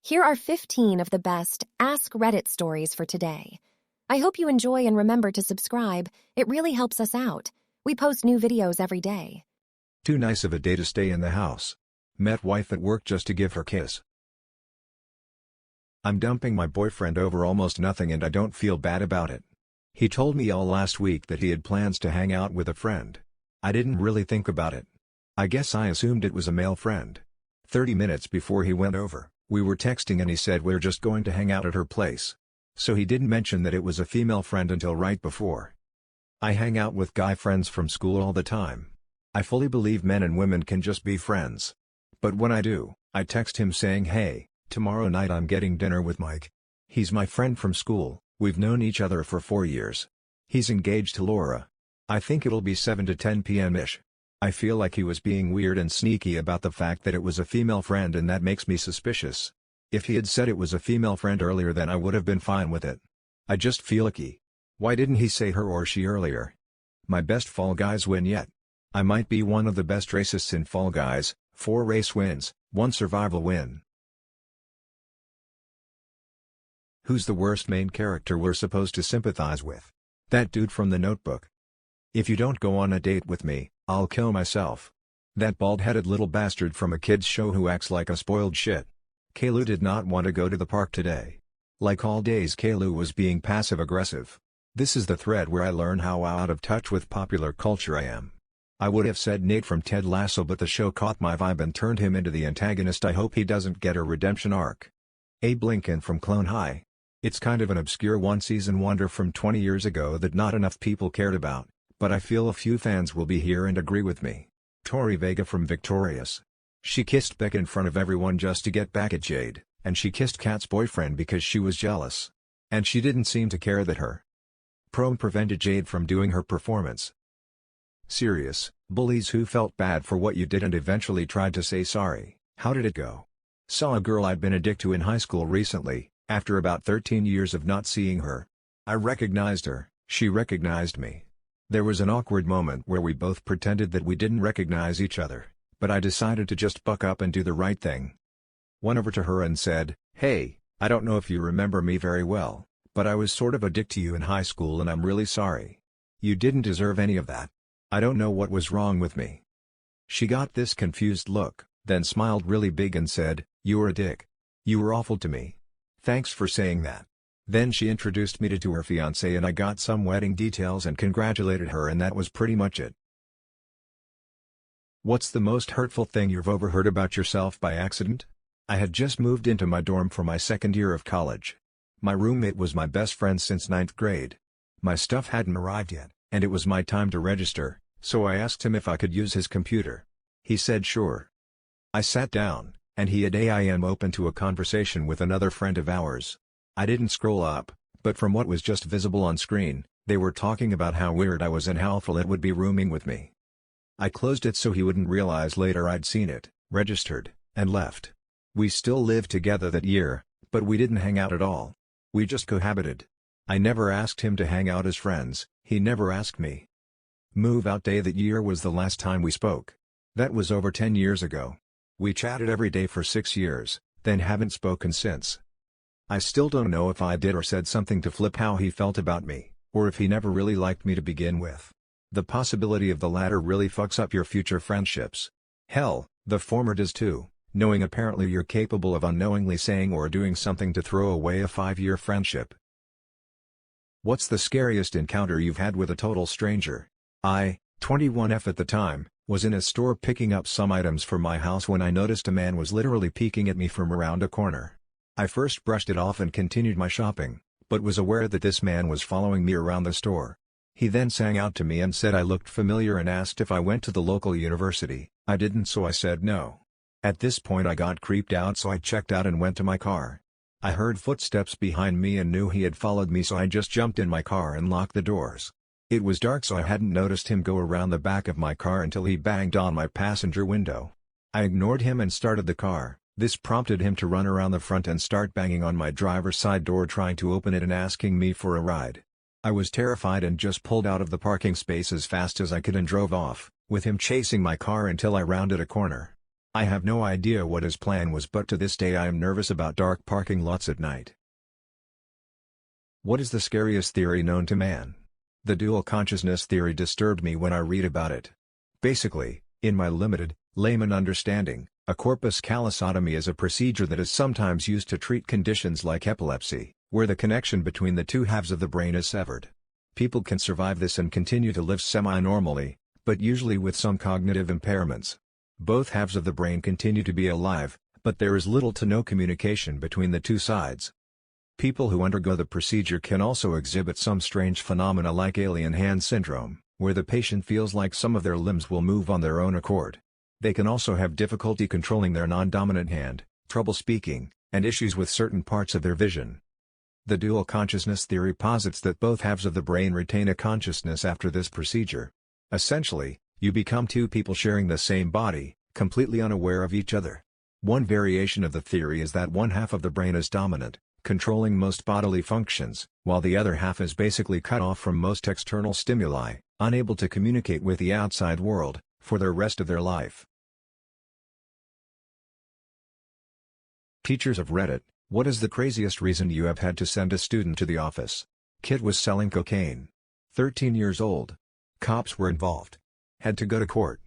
Here are 15 of the best Ask Reddit stories for today. I hope you enjoy and remember to subscribe. It really helps us out. We post new videos every day. Too nice of a day to stay in the house. Met wife at work just to give her kiss. I'm dumping my boyfriend over almost nothing and I don't feel bad about it. He told me all last week that he had plans to hang out with a friend. I didn't really think about it. I guess I assumed it was a male friend. 30 minutes before he went over, we were texting and he said we're just going to hang out at her place. So he didn't mention that it was a female friend until right before. I hang out with guy friends from school all the time. I fully believe men and women can just be friends. But when I do, I text him saying, "Hey, tomorrow night I'm getting dinner with Mike." He's my friend from school, we've known each other for 4 years. He's engaged to Laura. I think it'll be 7 to 10 p.m.-ish. I feel like he was being weird and sneaky about the fact that it was a female friend and that makes me suspicious. If he had said it was a female friend earlier then I would have been fine with it. I just feel icky. Why didn't he say her or she earlier? My best Fall Guys win yet. I might be one of the best racists in Fall Guys, 4 race wins, 1 survival win. Who's the worst main character we're supposed to sympathize with? That dude from The Notebook. If you don't go on a date with me, I'll kill myself. That bald-headed little bastard from a kid's show who acts like a spoiled shit. Kaylu did not want to go to the park today. Like all days Kaylu was being passive-aggressive. This is the thread where I learn how out of touch with popular culture I am. I would have said Nate from Ted Lasso but the show caught my vibe and turned him into the antagonist. I hope he doesn't get a redemption arc. Abe Lincoln from Clone High. It's kind of an obscure one-season wonder from 20 years ago that not enough people cared about, but I feel a few fans will be here and agree with me. Tori Vega from Victorious. She kissed Beck in front of everyone just to get back at Jade, and she kissed Kat's boyfriend because she was jealous. And she didn't seem to care that her prom prevented Jade from doing her performance. Serious, bullies who felt bad for what you did and eventually tried to say sorry. How did it go? Saw a girl I'd been a dick to in high school recently, after about 13 years of not seeing her. I recognized her, she recognized me. There was an awkward moment where we both pretended that we didn't recognize each other, but I decided to just buck up and do the right thing. Went over to her and said, "Hey, I don't know if you remember me very well, but I was sort of a dick to you in high school and I'm really sorry. You didn't deserve any of that. I don't know what was wrong with me." She got this confused look, then smiled really big and said, "You were a dick. You were awful to me. Thanks for saying that." Then she introduced me to her fiancé and I got some wedding details and congratulated her and that was pretty much it. What's the most hurtful thing you've overheard about yourself by accident? I had just moved into my dorm for my second year of college. My roommate was my best friend since 9th grade. My stuff hadn't arrived yet, and it was my time to register, so I asked him if I could use his computer. He said sure. I sat down, and he had AIM open to a conversation with another friend of ours. I didn't scroll up, but from what was just visible on screen, they were talking about how weird I was and how awful it would be rooming with me. I closed it so he wouldn't realize later I'd seen it, registered, and left. We still lived together that year, but we didn't hang out at all. We just cohabited. I never asked him to hang out as friends, he never asked me. Move out day that year was the last time we spoke. That was over 10 years ago. We chatted every day for 6 years, then haven't spoken since. I still don't know if I did or said something to flip how he felt about me, or if he never really liked me to begin with. The possibility of the latter really fucks up your future friendships. Hell, the former does too, knowing apparently you're capable of unknowingly saying or doing something to throw away a 5-year friendship. What's the scariest encounter you've had with a total stranger? I, 21F at the time, was in a store picking up some items for my house when I noticed a man was literally peeking at me from around a corner. I first brushed it off and continued my shopping, but was aware that this man was following me around the store. He then sang out to me and said I looked familiar and asked if I went to the local university. I didn't, so I said no. At this point I got creeped out, so I checked out and went to my car. I heard footsteps behind me and knew he had followed me, so I just jumped in my car and locked the doors. It was dark, so I hadn't noticed him go around the back of my car until he banged on my passenger window. I ignored him and started the car. This prompted him to run around the front and start banging on my driver's side door trying to open it and asking me for a ride. I was terrified and just pulled out of the parking space as fast as I could and drove off, with him chasing my car until I rounded a corner. I have no idea what his plan was, but to this day I am nervous about dark parking lots at night. What is the scariest theory known to man? The dual consciousness theory disturbed me when I read about it. Basically, in my limited, layman understanding, a corpus callosotomy is a procedure that is sometimes used to treat conditions like epilepsy, where the connection between the two halves of the brain is severed. People can survive this and continue to live semi-normally, but usually with some cognitive impairments. Both halves of the brain continue to be alive, but there is little to no communication between the two sides. People who undergo the procedure can also exhibit some strange phenomena like alien hand syndrome, where the patient feels like some of their limbs will move on their own accord. They can also have difficulty controlling their non-dominant hand, trouble speaking, and issues with certain parts of their vision. The dual consciousness theory posits that both halves of the brain retain a consciousness after this procedure. Essentially, you become two people sharing the same body, completely unaware of each other. One variation of the theory is that one half of the brain is dominant, controlling most bodily functions, while the other half is basically cut off from most external stimuli, unable to communicate with the outside world, for the rest of their life. Teachers of Reddit, what is the craziest reason you have had to send a student to the office? Kid was selling cocaine. 13 years old. Cops were involved. Had to go to court.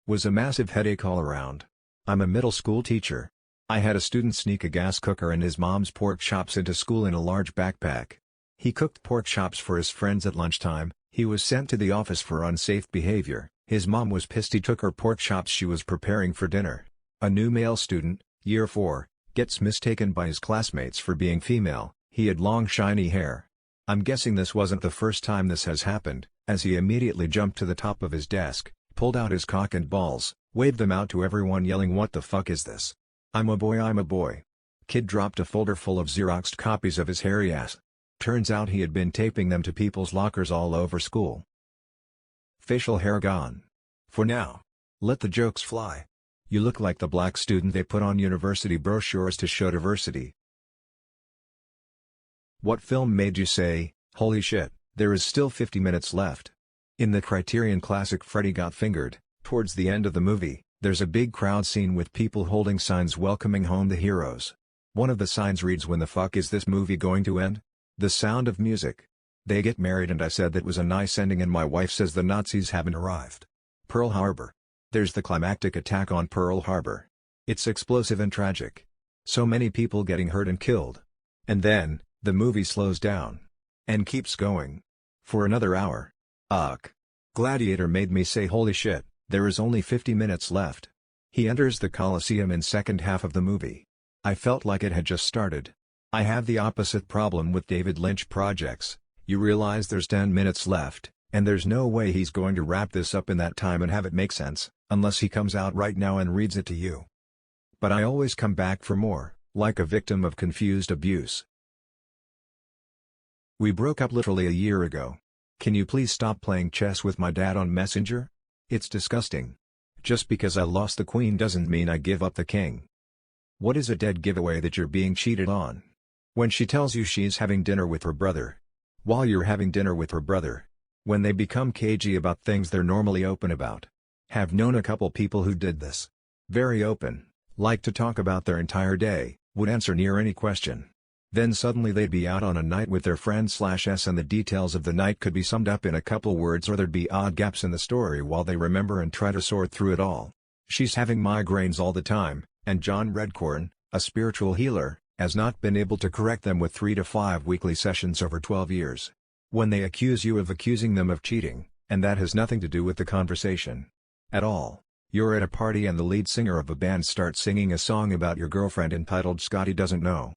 Was a massive headache all around. I'm a middle school teacher. I had a student sneak a gas cooker and his mom's pork chops into school in a large backpack. He cooked pork chops for his friends at lunchtime. He was sent to the office for unsafe behavior. His mom was pissed he took her pork chops she was preparing for dinner. A new male student, year 4, gets mistaken by his classmates for being female. He had long shiny hair. I'm guessing this wasn't the first time this has happened, as he immediately jumped to the top of his desk, pulled out his cock and balls, waved them out to everyone yelling, "What the fuck is this? I'm a boy, I'm a boy." Kid dropped a folder full of Xeroxed copies of his hairy ass. Turns out he had been taping them to people's lockers all over school. Facial hair gone. For now. Let the jokes fly. You look like the black student they put on university brochures to show diversity. What film made you say, "Holy shit, there is still 50 minutes left"? In the Criterion classic Freddy Got Fingered, towards the end of the movie, there's a big crowd scene with people holding signs welcoming home the heroes. One of the signs reads, "When the fuck is this movie going to end?" The Sound of Music. They get married and I said that was a nice ending and my wife says the Nazis haven't arrived. Pearl Harbor. There's the climactic attack on Pearl Harbor. It's explosive and tragic. So many people getting hurt and killed. And then, the movie slows down. And keeps going. For another hour. Ugh. Gladiator made me say holy shit, there is only 50 minutes left. He enters the Colosseum in second half of the movie. I felt like it had just started. I have the opposite problem with David Lynch projects. You realize there's 10 minutes left, and there's no way he's going to wrap this up in that time and have it make sense, unless he comes out right now and reads it to you. But I always come back for more, like a victim of confused abuse. We broke up literally a year ago. Can you please stop playing chess with my dad on Messenger? It's disgusting. Just because I lost the queen doesn't mean I give up the king. What is a dead giveaway that you're being cheated on? When she tells you she's having dinner with her brother. While you're having dinner with her brother. When they become cagey about things they're normally open about. Have known a couple people who did this. Very open, like to talk about their entire day, would answer near any question. Then suddenly they'd be out on a night with their friend/s and the details of the night could be summed up in a couple words or there'd be odd gaps in the story while they remember and try to sort through it all. She's having migraines all the time, and John Redcorn, a spiritual healer, has not been able to correct them with 3 to 5 weekly sessions over 12 years. When they accuse you of accusing them of cheating, and that has nothing to do with the conversation at all. You're at a party and the lead singer of a band starts singing a song about your girlfriend entitled Scotty Doesn't Know.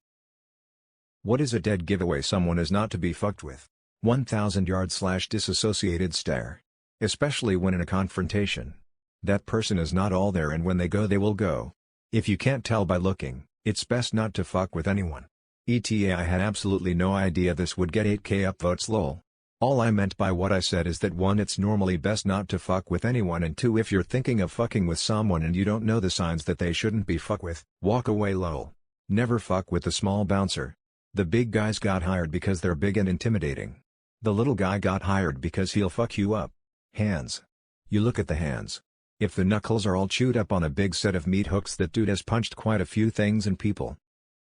What is a dead giveaway someone is not to be fucked with? 1,000-yard/disassociated stare. Especially when in a confrontation. That person is not all there and when they go they will go. If you can't tell by looking, it's best not to fuck with anyone. ETA I had absolutely no idea this would get 8k upvotes lol. All I meant by what I said is that 1 it's normally best not to fuck with anyone and 2 if you're thinking of fucking with someone and you don't know the signs that they shouldn't be fucked with, walk away lol. Never fuck with the small bouncer. The big guys got hired because they're big and intimidating. The little guy got hired because he'll fuck you up. Hands. You look at the hands. If the knuckles are all chewed up on a big set of meat hooks, that dude has punched quite a few things and people.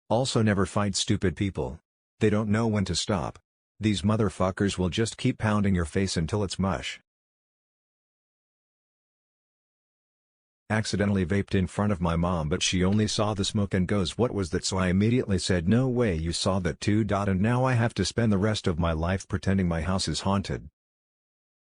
Also, never fight stupid people. They don't know when to stop. These motherfuckers will just keep pounding your face until it's mush. Accidentally vaped in front of my mom, but she only saw the smoke and goes, "What was that?" So I immediately said, "No way you saw that too." And now I have to spend the rest of my life pretending my house is haunted.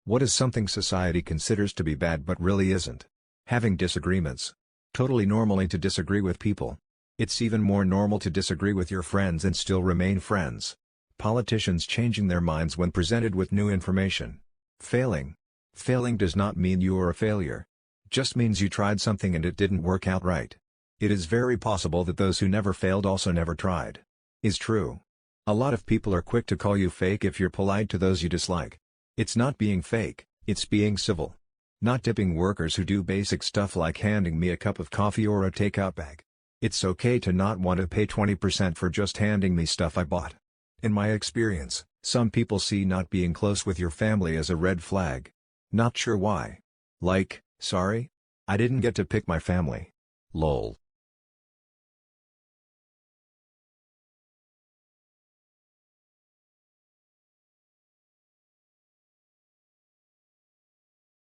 What is something society considers to be bad but really isn't? Having disagreements. Totally normally to disagree with people. It's even more normal to disagree with your friends and still remain friends. Politicians changing their minds when presented with new information. Failing. Failing does not mean you are a failure. Just means you tried something and it didn't work out right. It is very possible that those who never failed also never tried. Is true. A lot of people are quick to call you fake if you're polite to those you dislike. It's not being fake, it's being civil. Not tipping workers who do basic stuff like handing me a cup of coffee or a takeout bag. It's okay to not want to pay 20% for just handing me stuff I bought. In my experience, some people see not being close with your family as a red flag. Not sure why. Like, "Sorry? I didn't get to pick my family. Lol."